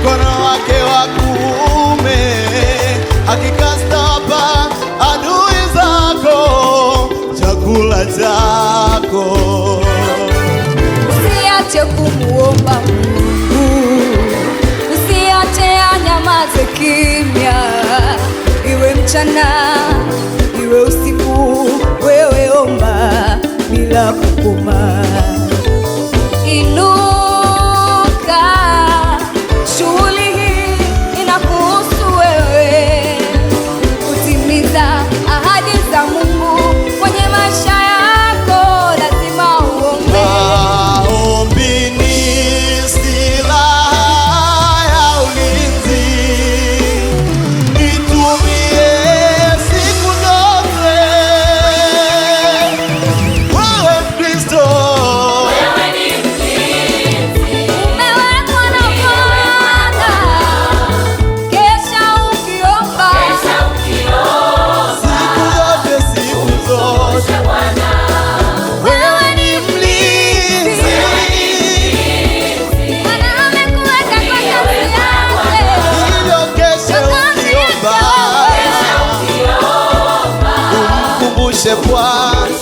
mkono wake wa kuume, hakika atawapa adui zako chakula chako. Usiache kumuomba Mungu, usiache anyamaze kimya, iwe mchana iwe usiku, wewe omba bila kukoma. Inuka, shughuli hii inakuhusu wewe, kutimiza ahadi za Mungu kwenye maisha yako lazima uombe. Maombi ni silaha ya ulinzi, itumie siku zote. Wewe Mkristo, Wewe ni mlinzi, Umewekwa na Bwana, kesha ukiomba. siku zote, Bwana. Wewe ni mlinzi, Bwana amekuweka kwa kazi yake. hivyo kesho ukiomba, umkumbushe Bwana.